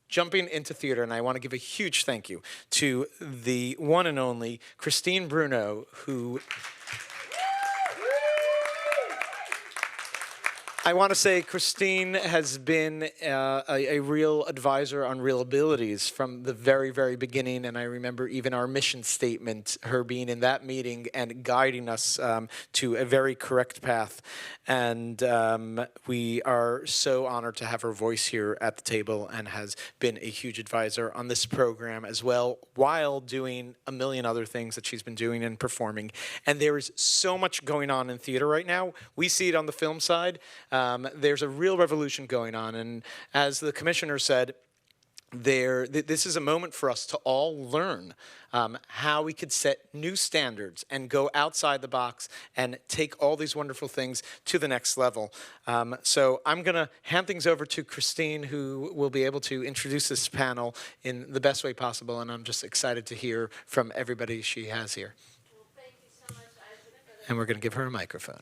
jumping into theater, and I want to give a huge thank you to the one and only Christine Bruno, who I want to say Christine has been a real advisor on real abilities from the very, very beginning. And I remember even our mission statement, her being in that meeting and guiding us to a very correct path. And we are so honored to have her voice here at the table, and has been a huge advisor on this program as well, while doing a million other things that she's been doing and performing. And there is so much going on in theater right now. We see it on the film side. There's a real revolution going on, and as the commissioner said, this is a moment for us to all learn how we could set new standards and go outside the box and take all these wonderful things to the next level. So I'm going to hand things over to Christine, who will be able to introduce this panel in the best way possible, and I'm just excited to hear from everybody she has here. And we're going to give her a microphone.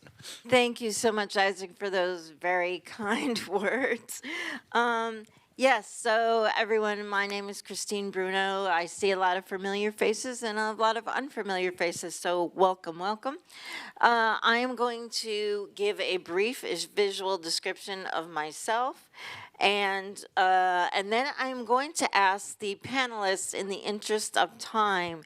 Thank you so much, Isaac, for those very kind words. Yes, so everyone, my name is Christine Bruno. I see a lot of familiar faces and a lot of unfamiliar faces, so welcome, welcome. I am going to give a brief visual description of myself, and then I'm going to ask the panelists, in the interest of time,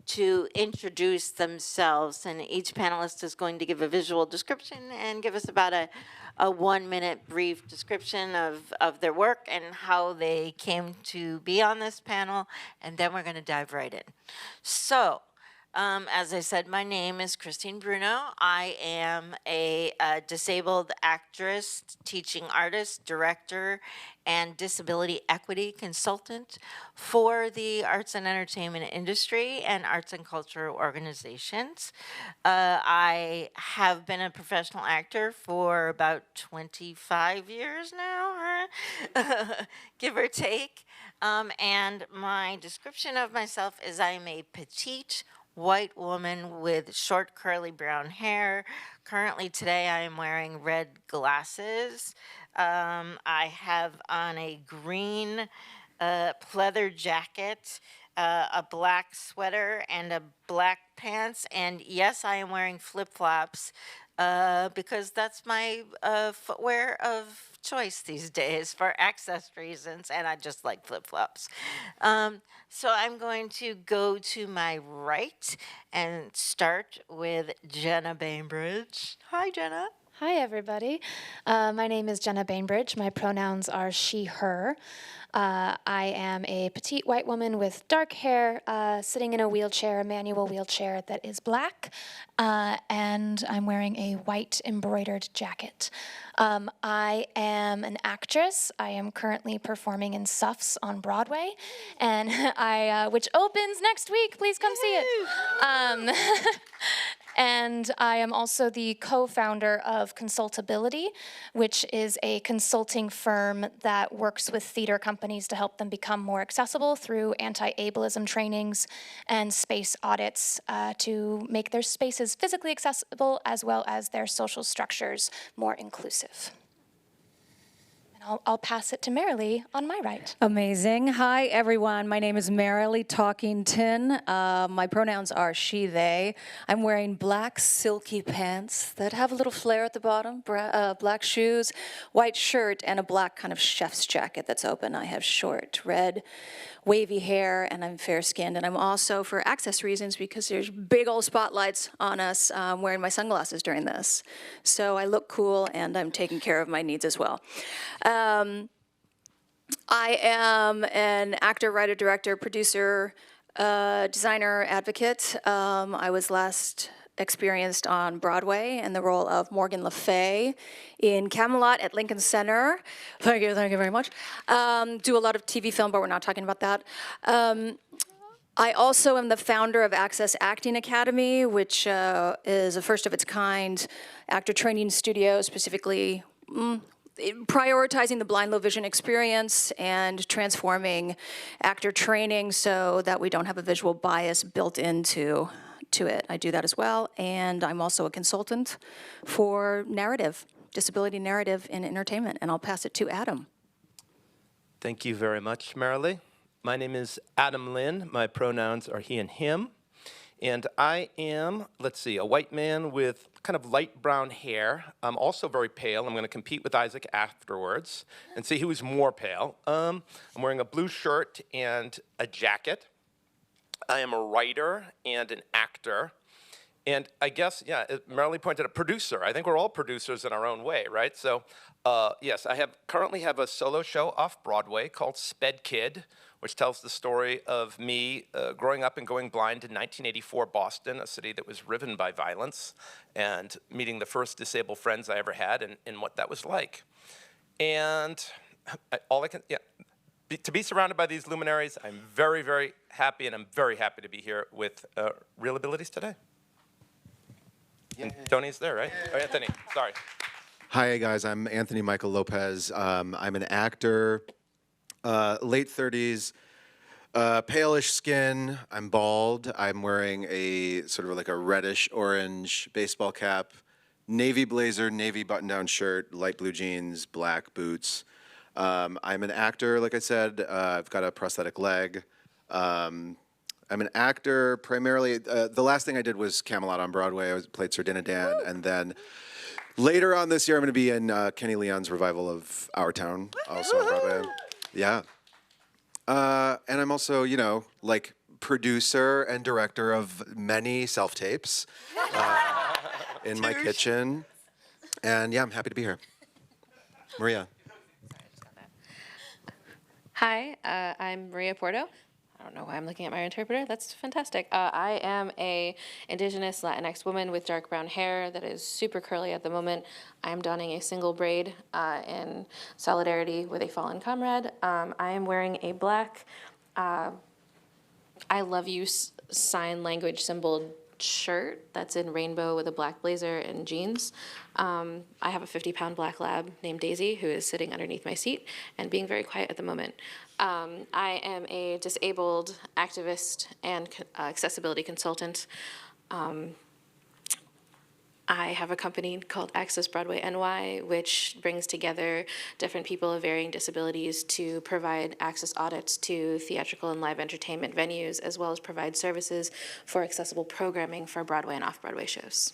to introduce themselves, and each panelist is going to give a visual description and give us about a 1 minute brief description of their work and how they came to be on this panel, and then we're going to dive right in. So, as I said, my name is Christine Bruno. I am a disabled actress, teaching artist, director, and disability equity consultant for the arts and entertainment industry and arts and culture organizations. I have been a professional actor for about 25 years now, give or take. And my description of myself is I'm a petite, white woman with short curly brown hair. Currently today I am wearing red glasses. I have on a green pleather jacket, a black sweater, and a black pants. And yes, I am wearing flip-flops because that's my footwear of choice these days for access reasons, and I just like flip-flops. So I'm going to go to my right and start with Jenna Bainbridge. Hi, Jenna. Hi, everybody. My name is Jenna Bainbridge. My pronouns are she, her. I am a petite white woman with dark hair, sitting in a wheelchair, a manual wheelchair that is black, and I'm wearing a white embroidered jacket. I am an actress. I am currently performing in Suffs on Broadway, and which opens next week. Please come see it. And I am also the co-founder of Consultability, which is a consulting firm that works with theater companies to help them become more accessible through anti-ableism trainings and space audits to make their spaces physically accessible as well as their social structures more inclusive. I'll pass it to Marilee on my right. Amazing. Hi, everyone. My name is Marilee Talkington. My pronouns are she, they. I'm wearing black silky pants that have a little flare at the bottom, black shoes, white shirt, and a black kind of chef's jacket that's open. I have short, red, wavy hair, and I'm fair-skinned. And I'm also, for access reasons, because there's big old spotlights on us, wearing my sunglasses during this. So I look cool, and I'm taking care of my needs as well. I am an actor, writer, director, producer, designer, advocate. I was last experienced on Broadway in the role of Morgan Le Fay in Camelot at Lincoln Center. Thank you very much. Do a lot of TV film, but we're not talking about that. I also am the founder of Access Acting Academy, which is a first of its kind actor training studio, specifically prioritizing the blind low vision experience and transforming actor training so that we don't have a visual bias built into it. I do that as well, and I'm also a consultant for narrative, disability narrative in entertainment, and I'll pass it to Adam. Thank you very much, Marilee. My name is Adam Linn. My pronouns are he and him. And I am, let's see, a white man with kind of light brown hair. I'm also very pale. I'm going to compete with Isaac afterwards and see who's more pale. I'm wearing a blue shirt and a jacket. I am a writer and an actor. And I guess, yeah, Marilee pointed out, producer. I think we're all producers in our own way, right? So, yes, I currently have a solo show off Broadway called Sped Kid, which tells the story of me growing up and going blind in 1984 Boston, a city that was riven by violence, and meeting the first disabled friends I ever had and what that was like. And to be surrounded by these luminaries, I'm very, very happy, and I'm very happy to be here with Real Abilities today. And Tony's there, right? Oh, Anthony, sorry. Hi, guys. I'm Anthony Michael Lopez. I'm an actor, late 30s, palish skin. I'm bald. I'm wearing a sort of like a reddish-orange baseball cap, navy blazer, navy button-down shirt, light blue jeans, black boots. I'm an actor, like I said. I've got a prosthetic leg. I'm an actor primarily. The last thing I did was Camelot on Broadway. I played Sir Dinadan, and then later on this year, I'm going to be in Kenny Leon's revival of Our Town, also on Broadway. Yeah. And I'm also, like producer and director of many self-tapes in my kitchen. And yeah, I'm happy to be here. Maria. Hi, I'm Maria Porto. I don't know why I'm looking at my interpreter. That's fantastic. I am a Indigenous Latinx woman with dark brown hair that is super curly at the moment. I am donning a single braid in solidarity with a fallen comrade. I am wearing a black I love you sign language symbol shirt that's in rainbow with a black blazer and jeans. I have a 50-pound black lab named Daisy who is sitting underneath my seat and being very quiet at the moment. I am a disabled activist and accessibility consultant. I have a company called Access Broadway NY, which brings together different people of varying disabilities to provide access audits to theatrical and live entertainment venues, as well as provide services for accessible programming for Broadway and off-Broadway shows.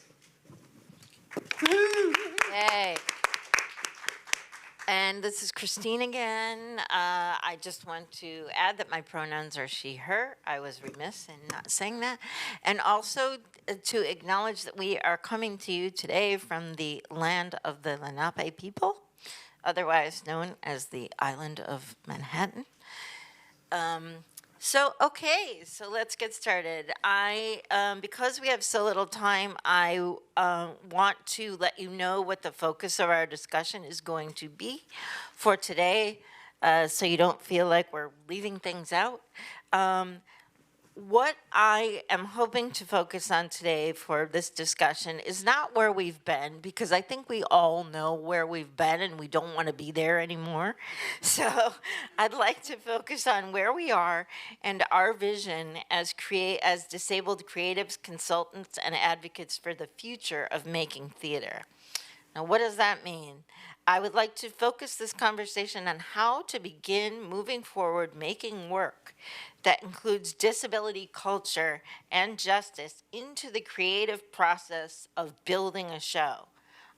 Yay. And this is Christine again. I just want to add that my pronouns are she, her. I was remiss in not saying that. And also to acknowledge that we are coming to you today from the land of the Lenape people, otherwise known as the island of Manhattan. So let's get started. Because we have so little time, I want to let you know what the focus of our discussion is going to be for today, so you don't feel like we're leaving things out. What I am hoping to focus on today for this discussion is not where we've been, because I think we all know where we've been and we don't want to be there anymore. So I'd like to focus on where we are and our vision as disabled creatives, consultants, and advocates for the future of making theater. Now, what does that mean? I would like to focus this conversation on how to begin moving forward making work that includes disability culture and justice into the creative process of building a show.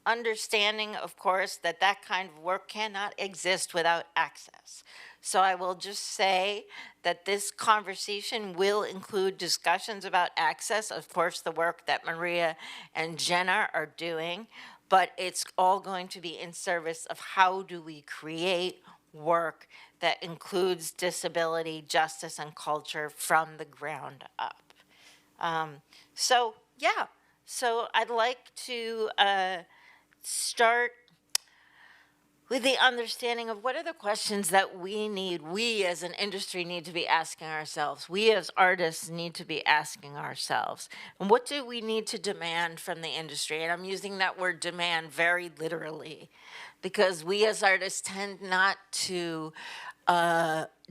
Understanding, of course, that that kind of work cannot exist without access. So I will just say that this conversation will include discussions about access, of course, the work that Maria and Jenna are doing, but it's all going to be in service of how do we create work that includes disability, justice, and culture from the ground up. So I'd like to start with the understanding of what are the questions that we as an industry need to be asking ourselves, we as artists need to be asking ourselves, and what do we need to demand from the industry? And I'm using that word demand very literally, because we as artists tend not to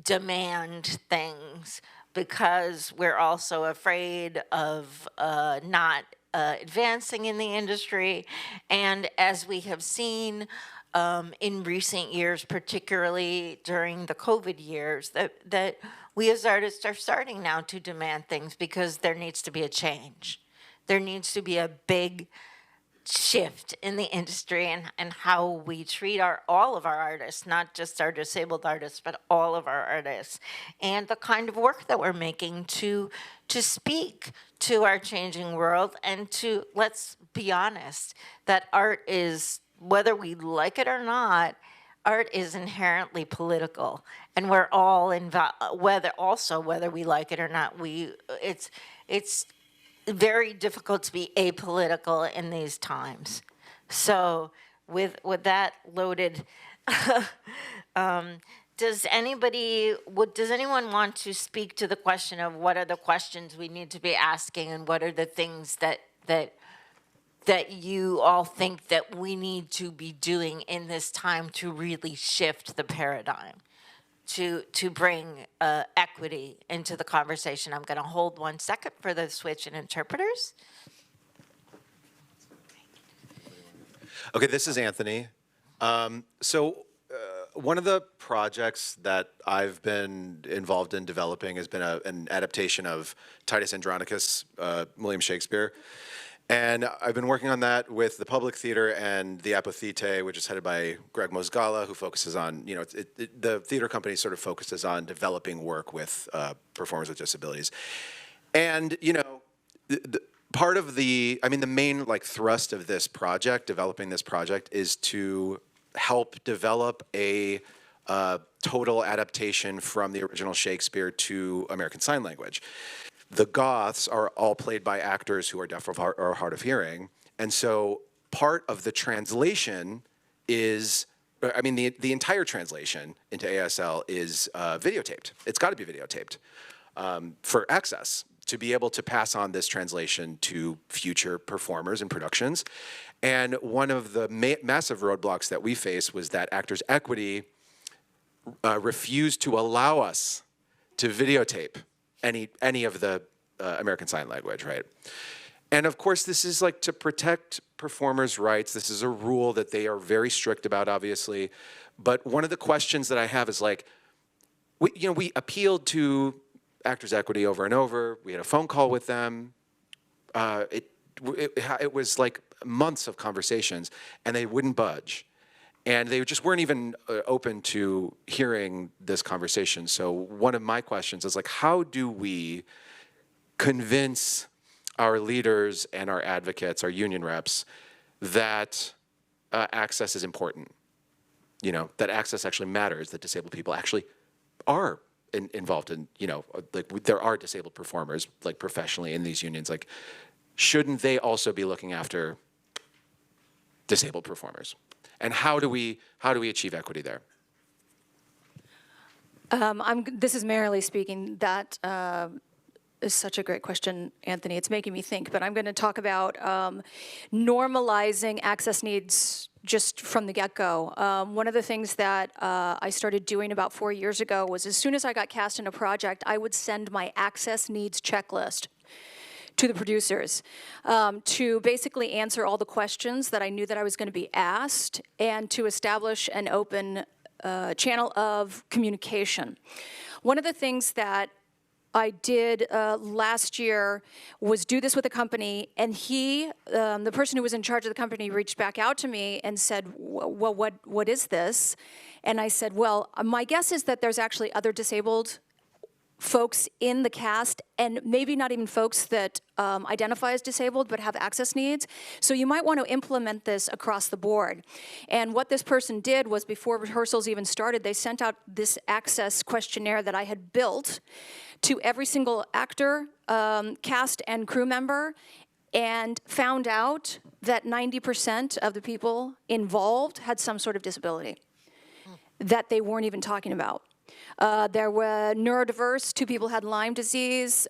demand things because we're also afraid of not advancing in the industry. And as we have seen, in recent years, particularly during the COVID years, that we as artists are starting now to demand things because there needs to be a change. There needs to be a big shift in the industry and how we treat all of our artists, not just our disabled artists, but all of our artists, and the kind of work that we're making to speak to our changing world, and to, let's be honest, that art is, whether we like it or not, art is inherently political, and we're all involved, whether we like it or not. It's very difficult to be apolitical in these times. So with that loaded, does anyone want to speak to the question of what are the questions we need to be asking, and what are the things that you all think that we need to be doing in this time to really shift the paradigm, to bring equity into the conversation? I'm going to hold 1 second for the switch in interpreters. Okay, this is Anthony. One of the projects that I've been involved in developing has been an adaptation of Titus Andronicus, William Shakespeare. And I've been working on that with the Public Theater and the Apothete, which is headed by Greg Mosgala, who focuses on, the theater company sort of focuses on developing work with performers with disabilities. And, part of the main thrust of this project, developing this project, is to help develop a total adaptation from the original Shakespeare to American Sign Language. The Goths are all played by actors who are deaf or hard of hearing, and so part of the translation is, the entire translation into ASL is videotaped. It's got to be videotaped for access, to be able to pass on this translation to future performers and productions. And one of the massive roadblocks that we faced was that Actors Equity refused to allow us to videotape any of the American Sign Language, right? And of course, this is to protect performers' rights. This is a rule that they are very strict about, obviously. But one of the questions that I have is we appealed to Actors Equity over and over. We had a phone call with them. It was months of conversations, and they wouldn't budge. And they just weren't even open to hearing this conversation. So one of my questions is how do we convince our leaders and our advocates, our union reps, that access is important? That access actually matters, that disabled people actually are involved in, there are disabled performers, professionally in these unions. Shouldn't they also be looking after disabled performers? And how do we achieve equity there? This is Marilee speaking. That is such a great question, Anthony. It's making me think, but I'm going to talk about normalizing access needs just from the get-go. One of the things that I started doing about 4 years ago was, as soon as I got cast in a project, I would send my access needs checklist to the producers to basically answer all the questions that I knew that I was going to be asked, and to establish an open channel of communication. One of the things that I did last year was do this with a company, and the person who was in charge of the company, reached back out to me and said, well, what is this? And I said, well, my guess is that there's actually other disabled folks in the cast, and maybe not even folks that identify as disabled but have access needs. So you might want to implement this across the board. And what this person did was, before rehearsals even started, they sent out this access questionnaire that I had built to every single actor, cast, and crew member, and found out that 90% of the people involved had some sort of disability that they weren't even talking about. There were neurodiverse, 2 people had Lyme disease,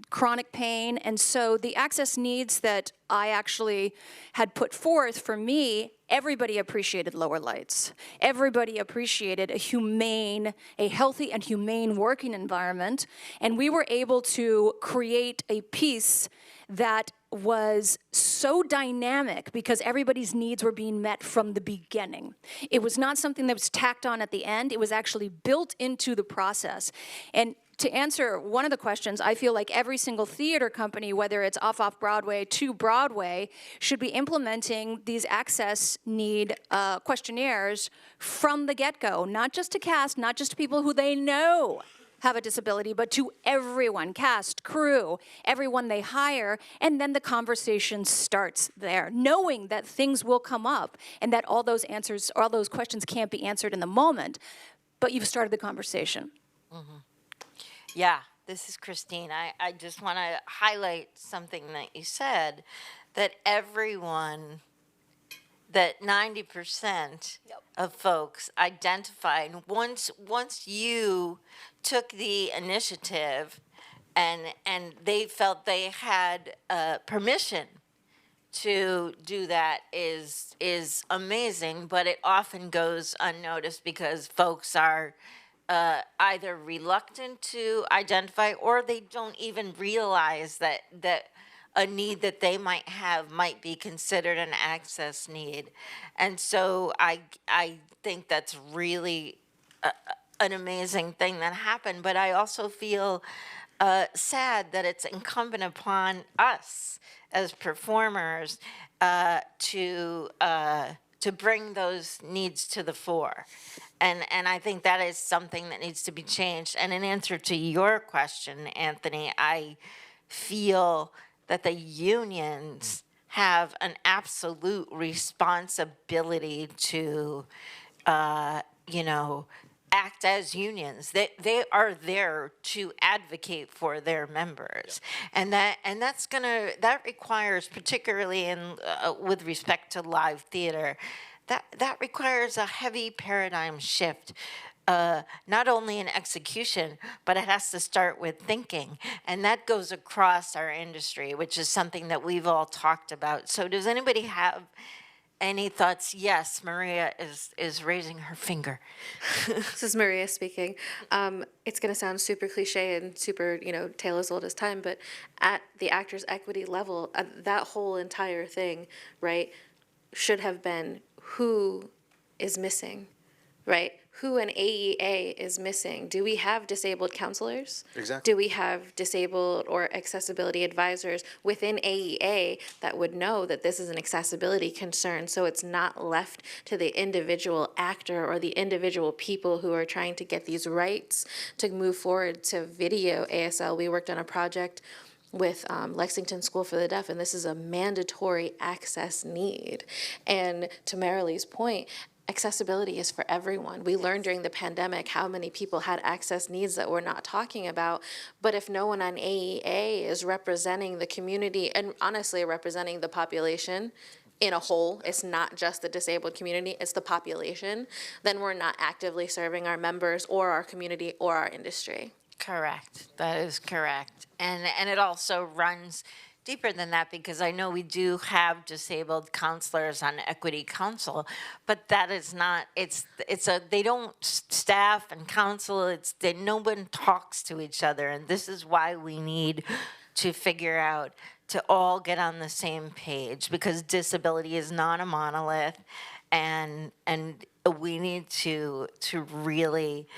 chronic pain, and so the access needs that I actually had put forth, for me, everybody appreciated lower lights. Everybody appreciated a healthy and humane working environment, and we were able to create a piece that was so dynamic because everybody's needs were being met from the beginning. It was not something that was tacked on at the end. It was actually built into the process. And to answer one of the questions, I feel like every single theater company, whether it's off Broadway to Broadway, should be implementing these access need questionnaires from the get-go, not just to cast, not just to people who they know have a disability, but to everyone, cast, crew, everyone they hire, and then the conversation starts there, knowing that things will come up and that all those answers, or all those questions can't be answered in the moment, but you've started the conversation. Mm-hmm. Yeah, this is Christine. I just want to highlight something that you said, that everyone, that 90% of folks identified, once you took the initiative and they felt they had permission to do that is amazing, but it often goes unnoticed because folks are either reluctant to identify or they don't even realize that a need that they might have might be considered an access need. And so I think that's really an amazing thing that happened, but I also feel sad that it's incumbent upon us as performers to bring those needs to the fore. And I think that is something that needs to be changed. And in answer to your question, Anthony, I feel that the unions have an absolute responsibility to, act as unions. They are there to advocate for their members, and that requires, particularly in with respect to live theater, that requires a heavy paradigm shift. Not only in execution, but it has to start with thinking. And that goes across our industry, which is something that we've all talked about. So does anybody have any thoughts? Yes, Maria is raising her finger. This is Maria speaking. It's going to sound super cliche and super, tale as old as time, but at the Actors Equity level, that whole entire thing, right, should have been who is missing, right? Who an AEA is missing. Do we have disabled counselors? Exactly. Do we have disabled or accessibility advisors within AEA that would know that this is an accessibility concern, so it's not left to the individual actor or the individual people who are trying to get these rights to move forward to video ASL? We worked on a project with Lexington School for the Deaf, and this is a mandatory access need. And to Marilee's point, accessibility is for everyone. We learned during the pandemic how many people had access needs that we're not talking about, but if no one on AEA is representing the community, and honestly representing the population in a whole, it's not just the disabled community, it's the population, then we're not actively serving our members or our community or our industry. Correct. That is correct. And it also runs deeper than that, because I know we do have disabled counselors on Equity Council, but that is not, they don't staff and counsel, no one talks to each other, and this is why we need to figure out to all get on the same page, because disability is not a monolith, and we need to really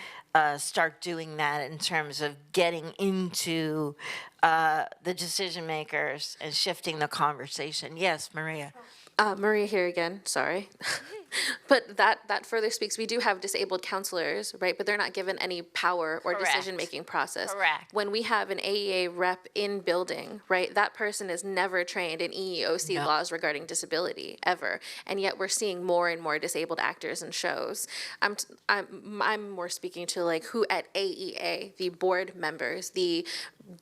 start doing that in terms of getting into the decision makers and shifting the conversation. Yes, Maria. Maria here again, sorry. But that further speaks, we do have disabled counselors, right? But they're not given any power or Correct. decision-making process. Correct. When we have an AEA rep in building, right, that person is never trained in EEOC No. laws regarding disability, ever. And yet we're seeing more and more disabled actors in shows. I'm more speaking to like who at AEA, the board members, the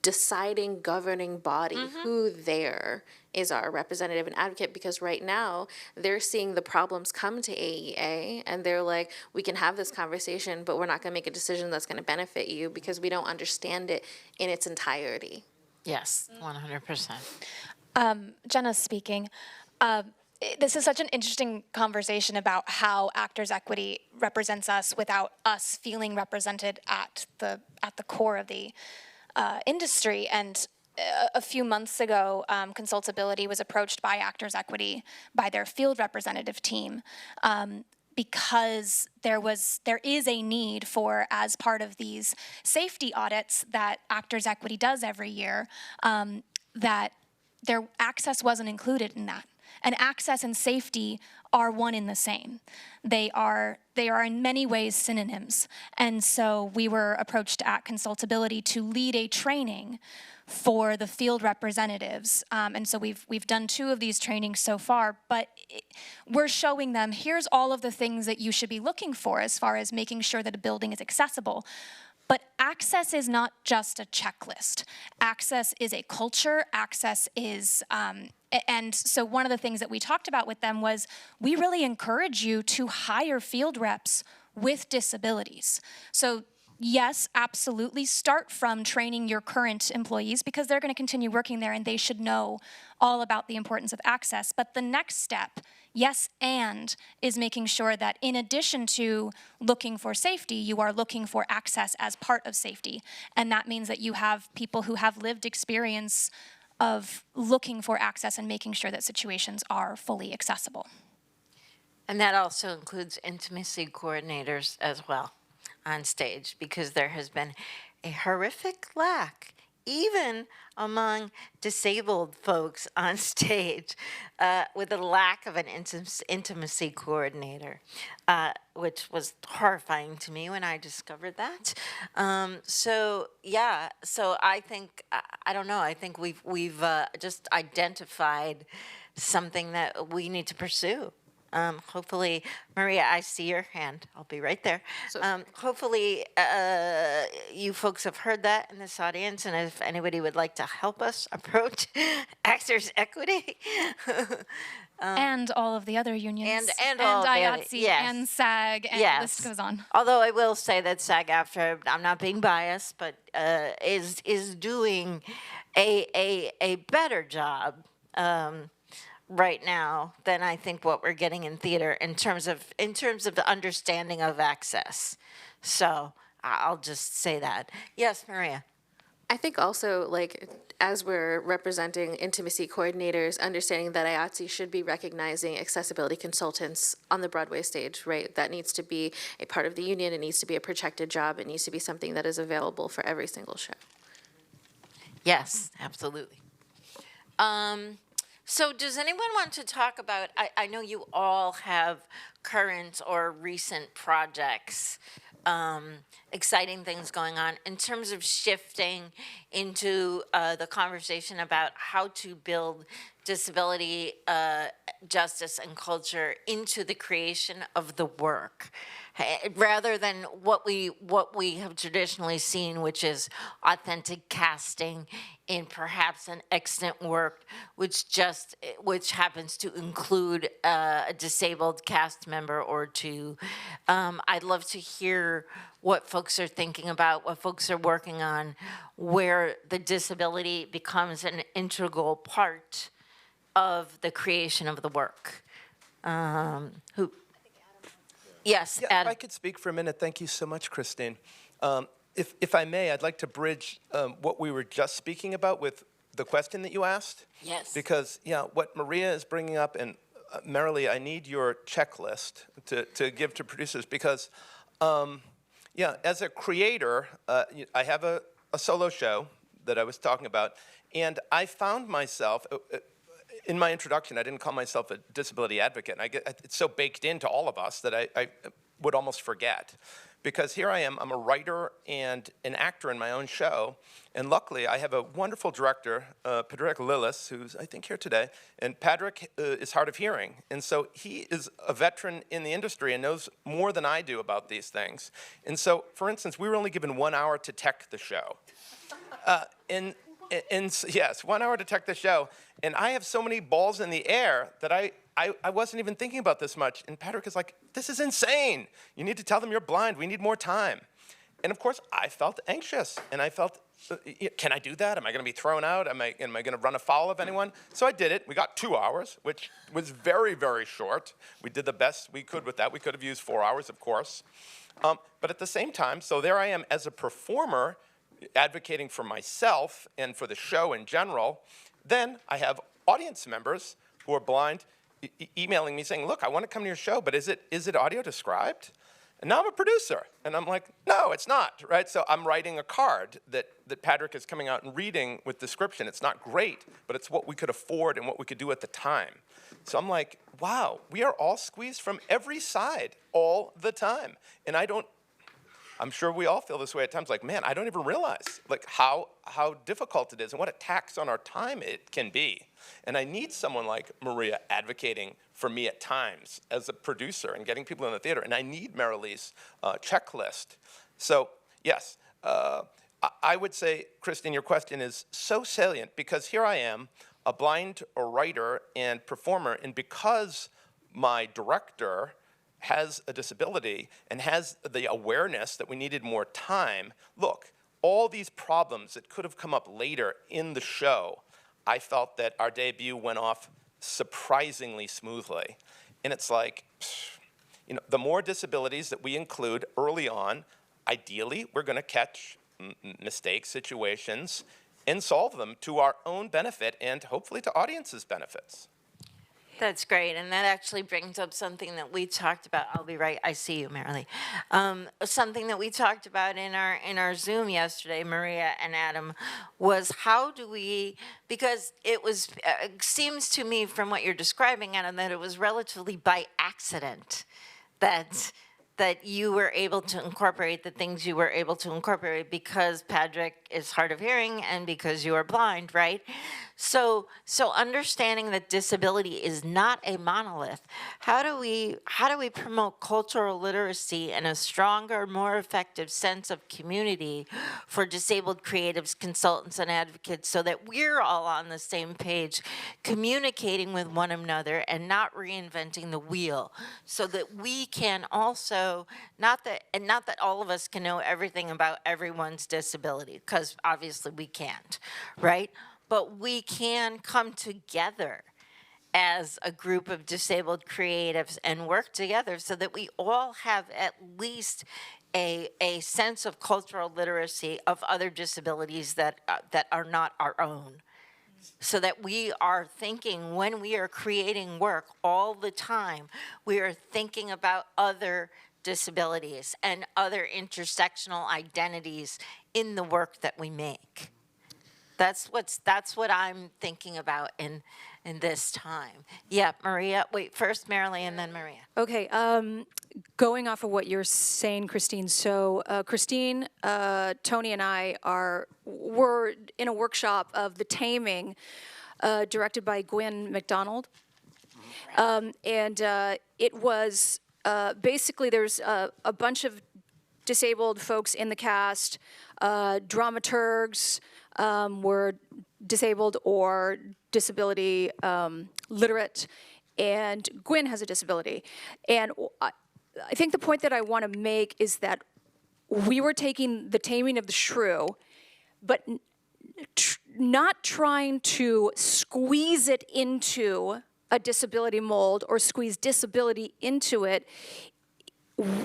deciding governing body, who there is our representative and advocate, because right now they're seeing the problems come to AEA and they're like, we can have this conversation, but we're not going to make a decision that's going to benefit you because we don't understand it in its entirety. Yes, 100%. Jenna speaking. This is such an interesting conversation about how Actors Equity represents us without us feeling represented at the core of the industry. And a few months ago, Consultability was approached by Actors Equity, by their field representative team, because there is a need for, as part of these safety audits that Actors Equity does every year, that their access wasn't included in that. And access and safety are one in the same. They are in many ways synonyms. And so we were approached at Consultability to lead a training for the field representatives. And so we've done 2 of these trainings so far, but we're showing them, here's all of the things that you should be looking for as far as making sure that a building is accessible. But access is not just a checklist. Access is a culture. Access is, and so one of the things that we talked about with them was, we really encourage you to hire field reps with disabilities. So yes, absolutely, start from training your current employees, because they're going to continue working there and they should know all about the importance of access. But the next step, yes, and is making sure that in addition to looking for safety, you are looking for access as part of safety. And that means that you have people who have lived experience of looking for access and making sure that situations are fully accessible. And that also includes intimacy coordinators as well on stage, because there has been a horrific lack, even among disabled folks on stage, with a lack of an intimacy coordinator, which was horrifying to me when I discovered that. So I think, I don't know, I think we've just identified something that we need to pursue. Hopefully, Maria, I see your hand. I'll be right there. Hopefully, you folks have heard that in this audience, and if anybody would like to help us approach Actors Equity. And all of the other unions. And all the other, IATSE, yes. and SAG, and the list goes on. Although I will say that SAG-AFTRA, I'm not being biased, but is doing a better job right now than I think what we're getting in theater in terms of the understanding of access. So I'll just say that. Yes, Maria. I think also, like, as we're representing intimacy coordinators, understanding that IATSE should be recognizing accessibility consultants on the Broadway stage, right? That needs to be a part of the union. It needs to be a protected job. It needs to be something that is available for every single show. Yes, absolutely. So does anyone want to talk about, I know you all have current or recent projects, exciting things going on in terms of shifting into the conversation about how to build disability justice and culture into the creation of the work, rather than what we have traditionally seen, which is authentic casting in perhaps an extant work, which happens to include a disabled cast member or two. I'd love to hear what folks are thinking about, what folks are working on, where the disability becomes an integral part of the creation of the work. Who? Yes, Yeah, Adam. if I could speak for a minute. Thank you so much, Christine. If I may, I'd like to bridge what we were just speaking about with the question that you asked. Yes. Because, what Maria is bringing up, and Marilee, I need your checklist to give to producers, because, as a creator, I have a solo show that I was talking about, and I found myself, in my introduction, I didn't call myself a disability advocate. It's so baked into all of us that I would almost forget. Because here I am, I'm a writer and an actor in my own show, and luckily I have a wonderful director, Patrick Lillis, who's I think here today, and Patrick is hard of hearing, and so he is a veteran in the industry and knows more than I do about these things. And so, for instance, we were only given 1 hour to tech the show. And yes, 1 hour to tech the show, and I have so many balls in the air that I wasn't even thinking about this much. And Patrick is like, this is insane. You need to tell them you're blind. We need more time. And of course, I felt anxious. And I felt, can I do that? Am I going to be thrown out? Am I going to run afoul of anyone? So I did it. We got 2 hours, which was very, very short. We did the best we could with that. We could have used 4 hours, of course. But at the same time, so there I am as a performer, advocating for myself and for the show in general. Then I have audience members who are blind emailing me saying, look, I want to come to your show, but is it audio described? And now I'm a producer. And I'm like, no, it's not, right? So I'm writing a card that Patrick is coming out and reading with description. It's not great, but it's what we could afford and what we could do at the time. So I'm like, wow, we are all squeezed from every side all the time. And I'm sure we all feel this way at times, like, man, I don't even realize like how difficult it is and what a tax on our time it can be. And I need someone like Maria advocating for me at times as a producer and getting people in the theater. And I need Marilee's checklist. So yes, I would say, Christine, your question is so salient because here I am, a blind writer and performer, and because my director has a disability and has the awareness that we needed more time, look, all these problems that could have come up later in the show, I felt that our debut went off surprisingly smoothly. And it's like, you know, the more disabilities that we include early on, ideally, we're going to catch mistake situations and solve them to our own benefit and hopefully to audiences' benefits. That's great, and that actually brings up something that we talked about. I'll be right. I see you, Marilee. Something that we talked about in our Zoom yesterday, Maria and Adam, was how do we? Because it was seems to me from what you're describing, Adam, that it was relatively by accident that you were able to incorporate the things you were able to incorporate because Patrick is hard of hearing and because you are blind, right? So understanding that disability is not a monolith, how do we promote cultural literacy and a stronger, more effective sense of community for disabled creatives, consultants, and advocates so that we're all on the same page, communicating with one another and not reinventing the wheel, so that we can also, not that all of us can know everything about everyone's disability, because obviously we can't, right? But we can come together as a group of disabled creatives and work together so that we all have at least a sense of cultural literacy of other disabilities that are not our own. So that we are thinking, when we are creating work all the time, we are thinking about other disabilities and other intersectional identities in the work that we make. That's what I'm thinking about in this time. Yeah, Maria. Wait, first Marilee and then Maria. Okay, going off of what you're saying, Christine. So Christine, Tony, and I were in a workshop of The Taming, directed by Gwynn MacDonald, and it was basically there's a bunch of disabled folks in the cast, dramaturgs. Were disabled or disability literate, and Gwynn has a disability. And I think the point that I want to make is that we were taking The Taming of the Shrew, but not trying to squeeze it into a disability mold or squeeze disability into it,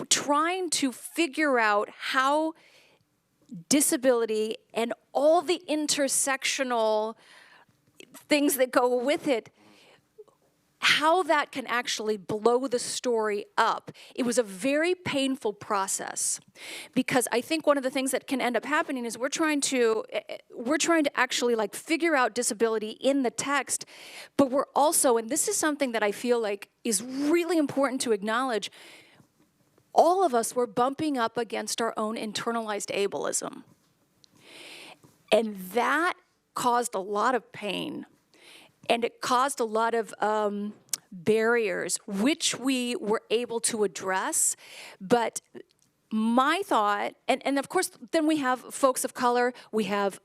trying to figure out how disability and all the intersectional things that go with it, how that can actually blow the story up. It was a very painful process because I think one of the things that can end up happening is we're trying to actually like figure out disability in the text, but we're also, and this is something that I feel like is really important to acknowledge, all of us were bumping up against our own internalized ableism. And that caused a lot of pain. And it caused a lot of barriers, which we were able to address. But my thought, and of course, then we have folks of color, we have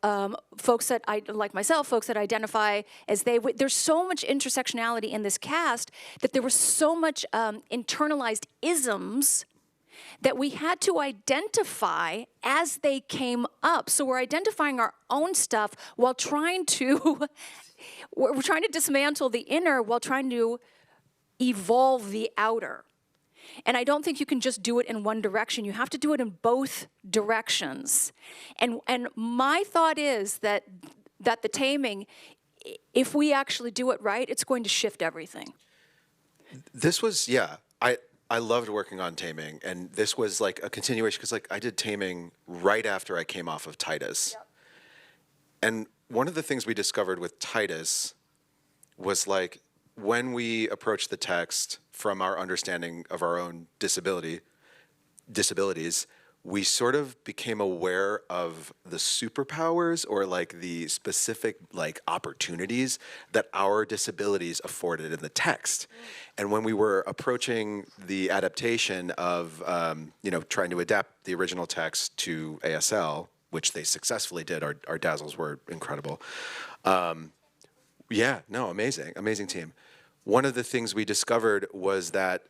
folks that, like myself, folks that identify as they, there's so much intersectionality in this cast that there was so much internalized isms that we had to identify as they came up. So we're identifying our own stuff while trying to, we're trying to dismantle the inner while trying to evolve the outer. And I don't think you can just do it in one direction. You have to do it in both directions. And my thought is that the taming, if we actually do it right, it's going to shift everything. This was, yeah, I loved working on taming, and this was like a continuation, because like I did taming right after I came off of Titus. Yep. And one of the things we discovered with Titus was like, when we approached the text from our understanding of our own disabilities, we sort of became aware of the superpowers or like the specific like opportunities that our disabilities afforded in the text. And when we were approaching the adaptation of, trying to adapt the original text to ASL, which they successfully did, our dazzles were incredible. Amazing team. One of the things we discovered was that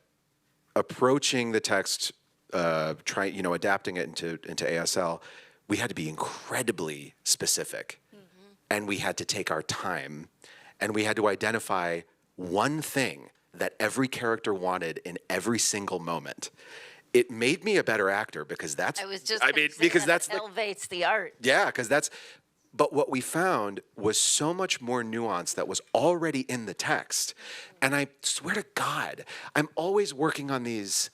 approaching the text, adapting it into ASL, we had to be incredibly specific, and we had to take our time, and we had to identify one thing that every character wanted in every single moment. It made me a better actor because that's. That elevates the art. Yeah, because that's. But what we found was so much more nuance that was already in the text, and I swear to God, I'm always working on these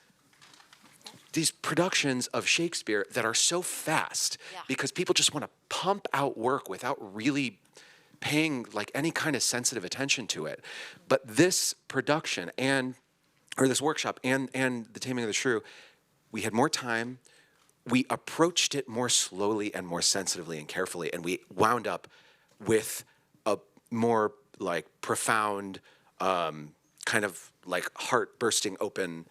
productions of Shakespeare that are so fast because people just want to pump out work without really paying like any kind of sensitive attention to it. But this production or this workshop and the Taming of the Shrew, we had more time. We approached it more slowly and more sensitively and carefully, and we wound up with a more like profound, kind of like heart bursting open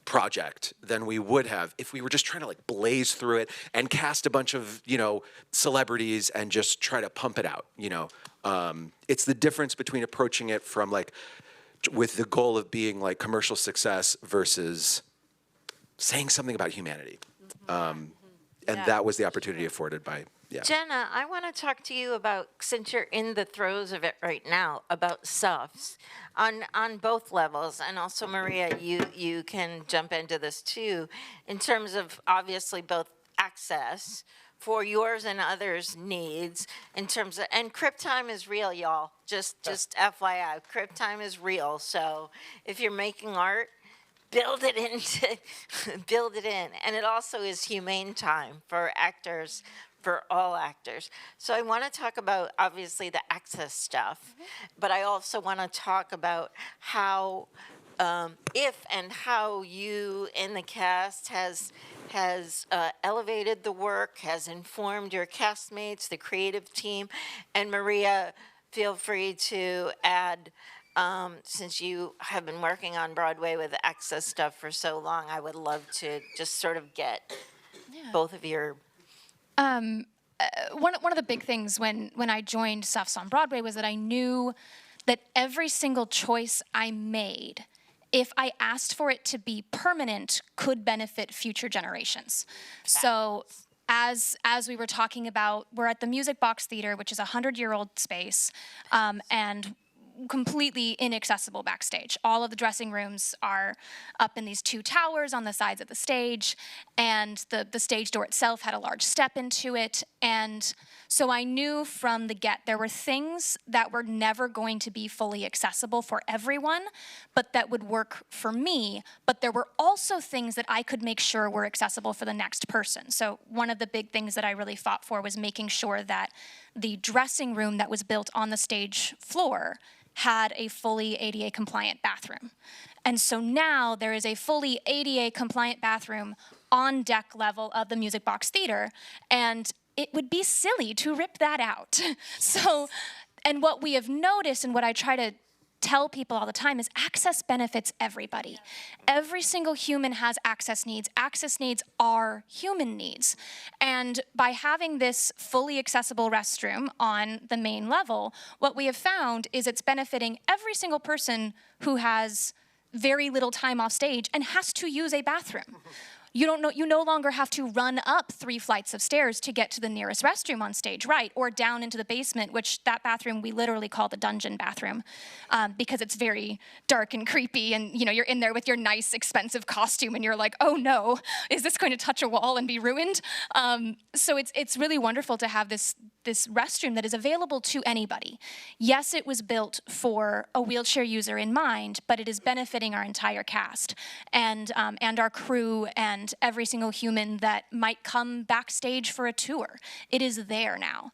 project than we would have if we were just trying to like blaze through it and cast a bunch of, celebrities and just try to pump it out, It's the difference between approaching it from like, with the goal of being like commercial success versus saying something about humanity. That was the opportunity afforded by, Jenna, I want to talk to you about, since you're in the throes of it right now, about Suffs on both levels. And also, Maria, you can jump into this too, in terms of obviously both access for yours and others' needs, in terms of, and Crip Time is real, y'all. Just FYI, Crip Time is real. So if you're making art, build it in. And it also is humane time for actors, for all actors. So I want to talk about, obviously, the access stuff, but I also want to talk about how, if and how you in the cast has elevated the work, has informed your castmates, the creative team. And Maria, feel free to add, since you have been working on Broadway with access stuff for so long, I would love to just sort of get both of your. One of the big things when I joined Suffs on Broadway was that I knew that every single choice I made, if I asked for it to be permanent, could benefit future generations. So as we were talking about, we're at the Music Box Theater, which is a 100-year-old space, and completely inaccessible backstage. All of the dressing rooms are up in these two towers on the sides of the stage, and the stage door itself had a large step into it. And so I knew from the get there were things that were never going to be fully accessible for everyone, but that would work for me. But there were also things that I could make sure were accessible for the next person. So one of the big things that I really fought for was making sure that the dressing room that was built on the stage floor had a fully ADA compliant bathroom. And so now there is a fully ADA compliant bathroom on deck level of the Music Box Theater, and it would be silly to rip that out. So, and what we have noticed and what I try to tell people all the time is access benefits everybody. Every single human has access needs. Access needs are human needs. And by having this fully accessible restroom on the main level, what we have found is it's benefiting every single person who has very little time off stage and has to use a bathroom. You no longer have to run up 3 flights of stairs to get to the nearest restroom on stage, right? Or down into the basement, which that bathroom we literally call the dungeon bathroom, because it's very dark and creepy, and you're in there with your nice, expensive costume, and you're like, oh no, is this going to touch a wall and be ruined? So it's really wonderful to have this restroom that is available to anybody. Yes, it was built for a wheelchair user in mind, but it is benefiting our entire cast and our crew and every single human that might come backstage for a tour. It is there now.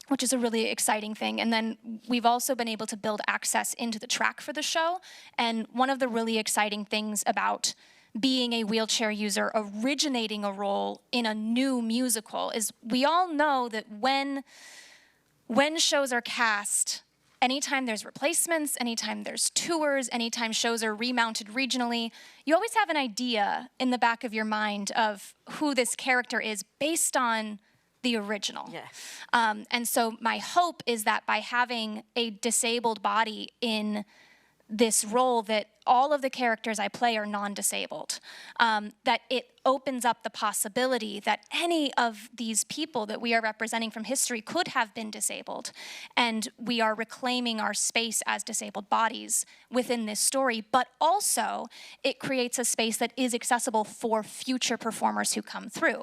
Which is a really exciting thing. And then we've also been able to build access into the track for the show. And one of the really exciting things about being a wheelchair user originating a role in a new musical is we all know that when shows are cast, anytime there's replacements, anytime there's tours, anytime shows are remounted regionally, you always have an idea in the back of your mind of who this character is based on the original. Yes. And so my hope is that by having a disabled body in this role, that all of the characters I play are non-disabled, that it opens up the possibility that any of these people that we are representing from history could have been disabled, and we are reclaiming our space as disabled bodies within this story, but also it creates a space that is accessible for future performers who come through.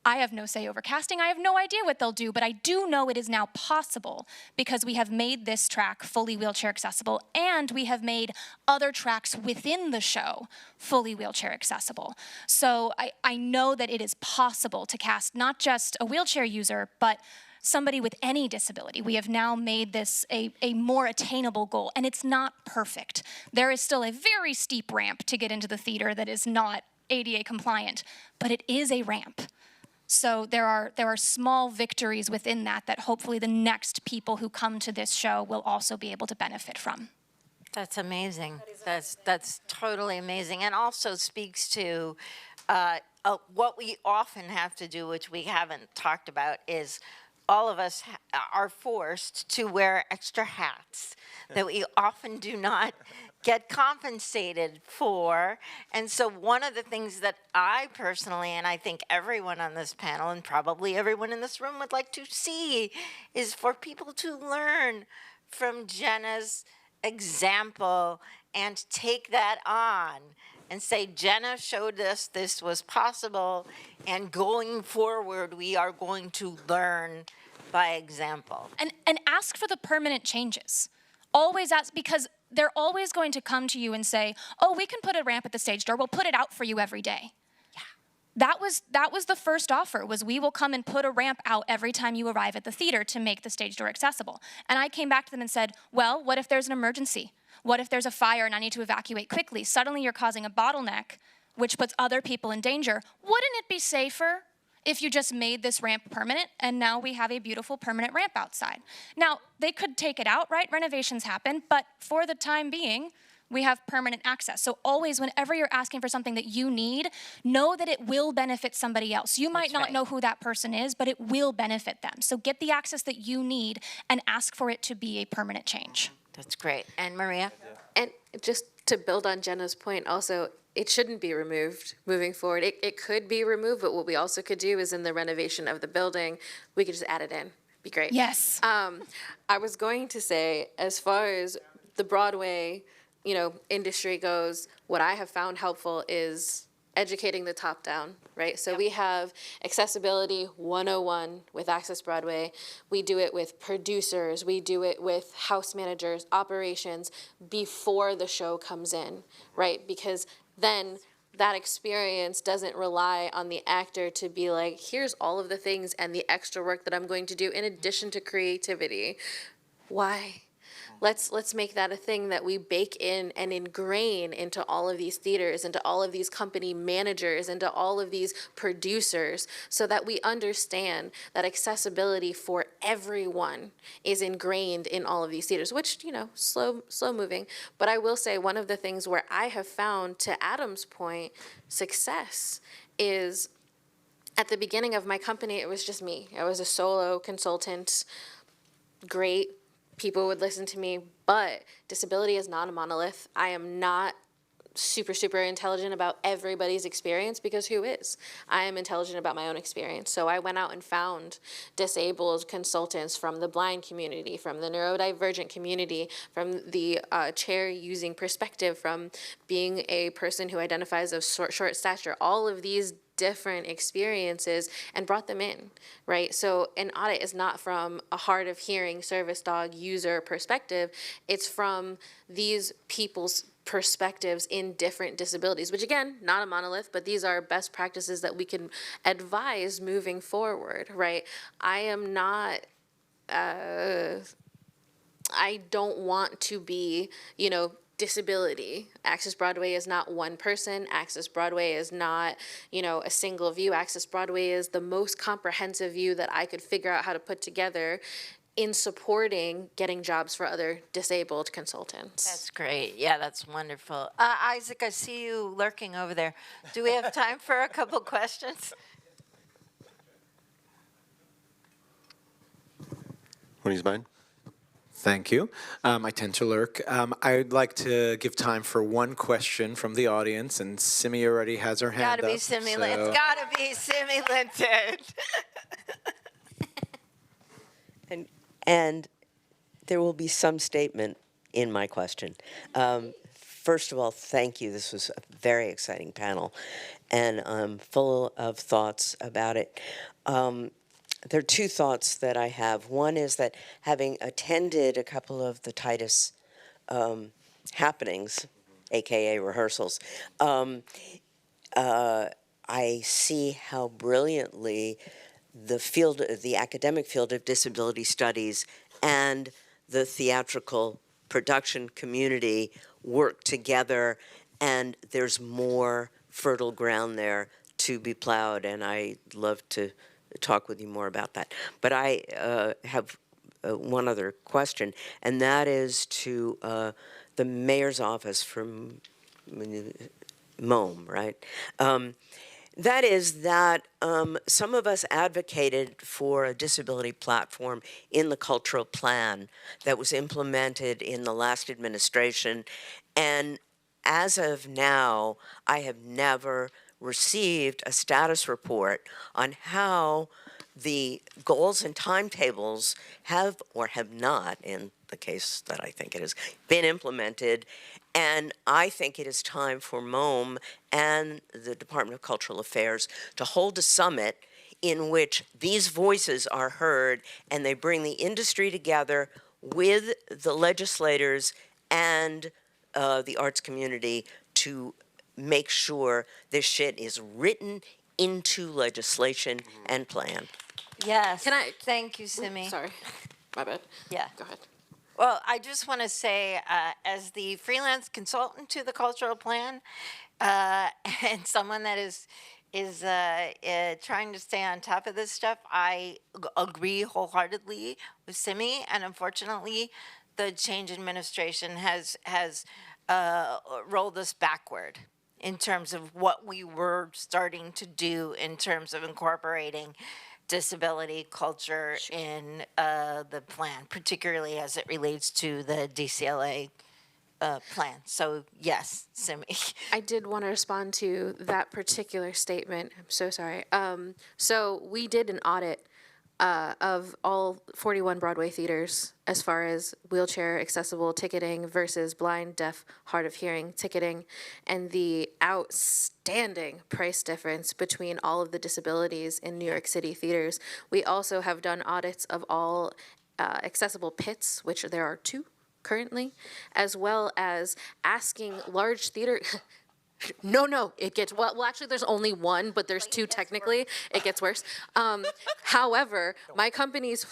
I have no say over casting. I have no idea what they'll do, but I do know it is now possible because we have made this track fully wheelchair accessible, and we have made other tracks within the show fully wheelchair accessible. So I know that it is possible to cast not just a wheelchair user, but somebody with any disability. We have now made this a more attainable goal, and it's not perfect. There is still a very steep ramp to get into the theater that is not ADA compliant, but it is a ramp. So there are small victories within that hopefully the next people who come to this show will also be able to benefit from. That's amazing. That's totally amazing, and also speaks to what we often have to do, which we haven't talked about, is all of us are forced to wear extra hats that we often do not get compensated for. And so one of the things that I personally, and I think everyone on this panel and probably everyone in this room would like to see, is for people to learn from Jenna's example and take that on and say, Jenna showed us this was possible, and going forward, we are going to learn by example. And ask for the permanent changes. Always ask, because they're always going to come to you and say, oh, we can put a ramp at the stage door. We'll put it out for you every day. Yeah. That was the first offer, was we will come and put a ramp out every time you arrive at the theater to make the stage door accessible. And I came back to them and said, well, what if there's an emergency? What if there's a fire and I need to evacuate quickly? Suddenly you're causing a bottleneck, which puts other people in danger. Wouldn't it be safer if you just made this ramp permanent, and now we have a beautiful permanent ramp outside? Now, they could take it out, right? Renovations happen, but for the time being, we have permanent access. So always, whenever you're asking for something that you need, know that it will benefit somebody else. You might not know who that person is, but it will benefit them. So get the access that you need and ask for it to be a permanent change. That's great. And Maria? And just to build on Jenna's point also, it shouldn't be removed moving forward. It could be removed, but what we also could do is in the renovation of the building, we could just add it in. Be great. Yes. I was going to say, as far as the Broadway, industry goes, what I have found helpful is educating the top down, right? So we have Accessibility 101 with Access Broadway. We do it with producers. We do it with house managers, operations, before the show comes in, right? Because then that experience doesn't rely on the actor to be like, here's all of the things and the extra work that I'm going to do in addition to creativity. Why? Let's make that a thing that we bake in and ingrain into all of these theaters, into all of these company managers, into all of these producers, so that we understand that accessibility for everyone is ingrained in all of these theaters, which, slow moving. But I will say one of the things where I have found, to Adam's point, success is at the beginning of my company, it was just me. I was a solo consultant, great. People would listen to me, but disability is not a monolith. I am not super, super intelligent about everybody's experience, because who is? I am intelligent about my own experience. So I went out and found disabled consultants from the blind community, from the neurodivergent community, from the chair using perspective, from being a person who identifies as short stature, all of these different experiences, and brought them in, right? So an audit is not from a hard of hearing service dog user perspective, it's from these people's perspectives in different disabilities, which again, not a monolith, but these are best practices that we can advise moving forward, right? I am not, I don't want to be, disability. Access Broadway is not one person. Access Broadway is not, a single view. Access Broadway is the most comprehensive view that I could figure out how to put together in supporting getting jobs for other disabled consultants. That's great. Yeah, that's wonderful. Isaac, I see you lurking over there. Do we have time for a couple questions? Want to use mine? Thank you. I tend to lurk. I'd like to give time for one question from the audience, and Simi already has her hand Gotta up. be Simi Lynn. so- It's gotta be Simi Linton. And there will be some statement in my question. First of all, thank you. This was a very exciting panel, and I'm full of thoughts about it. There are two thoughts that I have. One is that having attended a couple of the Titus happenings, AKA rehearsals, I see how brilliantly the academic field of disability studies and the theatrical production community work together, and there's more fertile ground there to be plowed, and I'd love to talk with you more about that. But I have one other question, and that is to the mayor's office from MOM, right? That is that some of us advocated for a disability platform in the cultural plan that was implemented in the last administration. And as of now, I have never received a status report on how the goals and timetables have or have not, in the case that I think it has, been implemented. And I think it is time for MOM and the Department of Cultural Affairs to hold a summit in which these voices are heard, and they bring the industry together with the legislators and the arts community to make sure this shit is written into legislation and plan. Yes. Can I- Thank you, Simi. Sorry, my bad. Yeah. Go ahead. Well, I just want to say, as the freelance consultant to the cultural plan, and someone that is trying to stay on top of this stuff, I agree wholeheartedly with Simi. And unfortunately, the change in administration has rolled us backward in terms of what we were starting to do in terms of incorporating disability culture in the plan, particularly as it relates to the DCLA plan. So yes, Simi. I did want to respond to that particular statement. I'm so sorry. So we did an audit of all 41 Broadway theaters as far as wheelchair accessible ticketing versus blind, deaf, hard of hearing ticketing, and the outstanding price difference between all of the disabilities in New York City theaters. We also have done audits of all accessible pits, which there are 2 currently, as well as asking large theater. No, it gets, well, actually, there's only 1, but there's 2 technically. It gets worse. However, my company's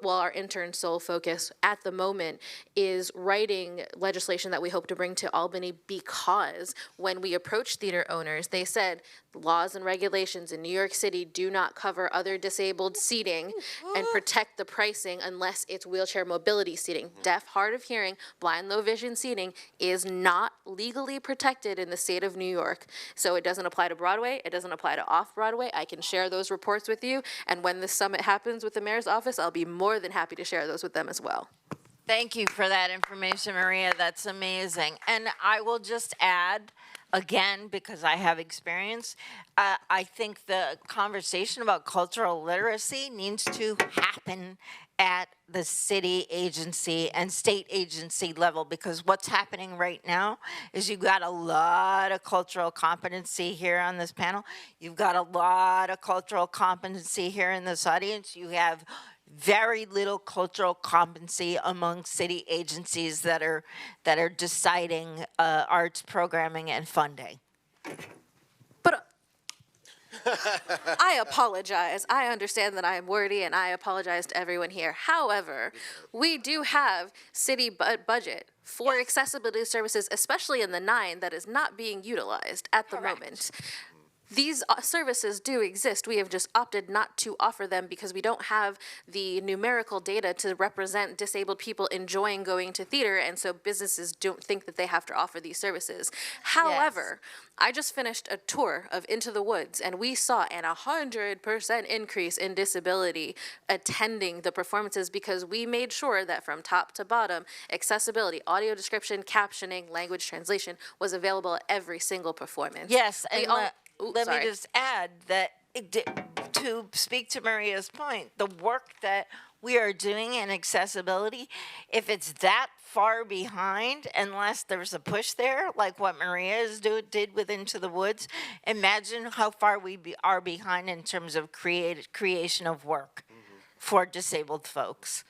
our intern's sole focus at the moment is writing legislation that we hope to bring to Albany, because when we approached theater owners, they said laws and regulations in New York City do not cover other disabled seating and protect the pricing unless it's wheelchair mobility seating. Deaf, hard of hearing, blind, low vision seating is not legally protected in the state of New York. So it doesn't apply to Broadway, it doesn't apply to off-Broadway. I can share those reports with you, and when the summit happens with the mayor's office, I'll be more than happy to share those with them as well. Thank you for that information, Maria. That's amazing. And I will just add, again, because I have experience, I think the conversation about cultural literacy needs to happen at the city agency and state agency level, because what's happening right now is you've got a lot of cultural competency here on this panel. You've got a lot of cultural competency here in this audience. You have very little cultural competency among city agencies that are deciding arts programming and funding. But I apologize. I understand that I am wordy, and I apologize to everyone here. However, we do have city budget for accessibility services, especially in the 9, that is not being utilized at the moment. These services do exist. We have just opted not to offer them because we don't have the numerical data to represent disabled people enjoying going to theater, and so businesses don't think that they have to offer these services. However, I just finished a tour of Into the Woods, and we saw an 100% increase in disability attending the performances because we made sure that from top to bottom, accessibility, audio description, captioning, language translation was available at every single performance. Yes, and let sorry. me just add that to speak to Maria's point, the work that we are doing in accessibility, if it's that far behind, unless there's a push there, like what Maria did with Into the Woods, imagine how far we are behind in terms of creation of work for disabled folks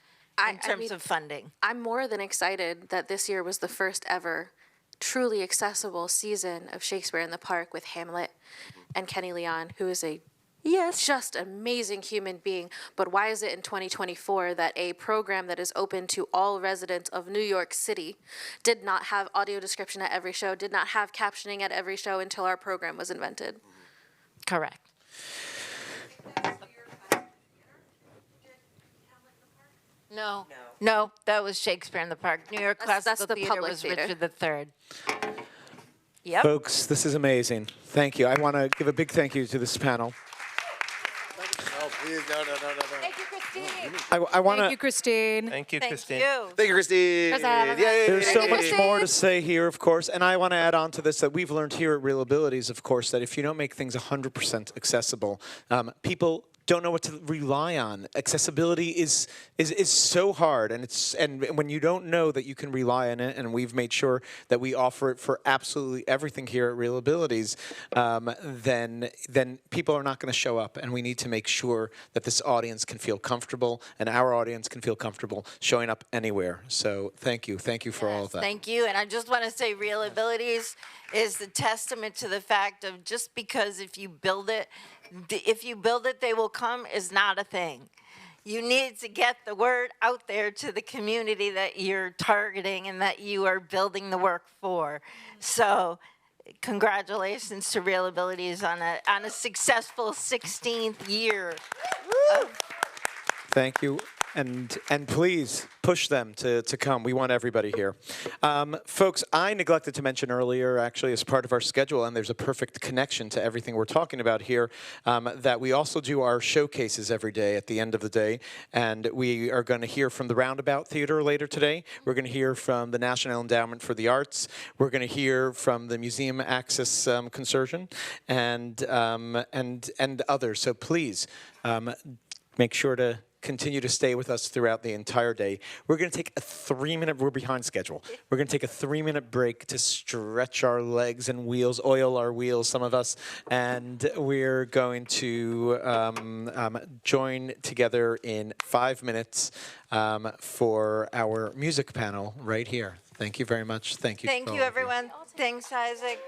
in terms of funding. I'm more than excited that this year was the first ever truly accessible season of Shakespeare in the Park with Hamlet and Kenny Leon, who is a just amazing human being. But why is it in 2024 that a program that is open to all residents of New York City did not have audio description at every show, did not have captioning at every show until our program was invented? Correct. No, that was Shakespeare in the Park. New York Classical the Theater public was theater. Richard III. Yep. Folks, this is amazing. Thank you. I want to give a big thank you to this panel. No, please, no. Thank you, Christine. I want Thank to. you, Christine. Thank you, Thank Christine. you. Thank you, Christine. Yay. There's so much more to say here, of course, and I want to add on to this that we've learned here at Real Abilities, of course, that if you don't make things 100% accessible, people don't know what to rely on. Accessibility is so hard, and when you don't know that you can rely on it, and we've made sure that we offer it for absolutely everything here at Real Abilities, then people are not going to show up, and we need to make sure that this audience can feel comfortable, and our audience can feel comfortable showing up anywhere. So thank you for all of that. Thank you. And I just want to say Real Abilities is the testament to the fact of just because if you build it, they will come is not a thing. You need to get the word out there to the community that you're targeting and that you are building the work for. So congratulations to Real Abilities on a successful 16th year. Thank you. And please push them to come. We want everybody here. Folks, I neglected to mention earlier, actually, as part of our schedule, and there's a perfect connection to everything we're talking about here, that we also do our showcases every day at the end of the day. And we are going to hear from the Roundabout Theater later today. We're going to hear from the National Endowment for the Arts. We're going to hear from the Museum Access Consortium and others. So please make sure to continue to stay with us throughout the entire day. We're going to take a 3-minute, we're behind schedule. We're going to take a 3-minute break to stretch our legs and wheels, oil our wheels, some of us, and we're going to join together in 5 minutes for our music panel right here. Thank you very much. Thank you. Thank you, everyone. Thanks, Isaac.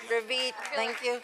Ravit, thank you.